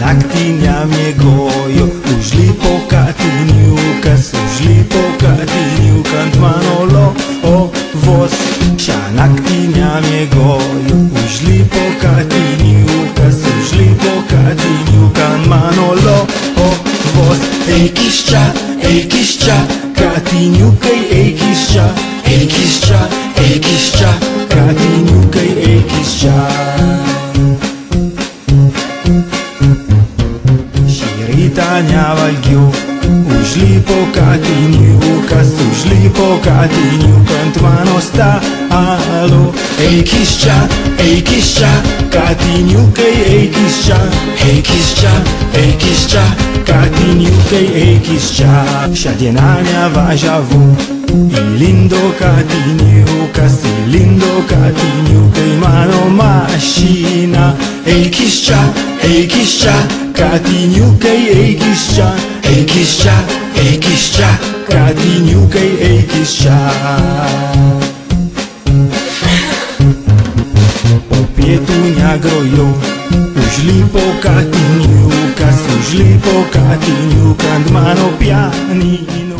naktinja miegojo, užli po katiniukas, užli po katiniukant mano lovos. Šią naktinja miegojo, užli po katiniukas, užli po katiniukant mano lovos. Eik iš čia, katiniukai, eik iš čia, eik iš čia, eik iš čia, katiniukai, eik iš čia. Rytą nevalgiau, užlipo katiniukas, užlipo katiniukant mano stalo. Eik iš čia, katiniukai, eik iš čia, eik iš čia, eik iš čia, katiniukai, eik iš čia. Šią dieną nevažiavau, įlindo katiniukas, įlindo katiniukai mano mašina. Eik iš čia, katiniukai, eik iš čia, eik iš čia, eik iš čia, katiniukai, eik iš čia. Po pietų negrojau, užlipo katiniukas, užlipo katiniukant mano pianiną.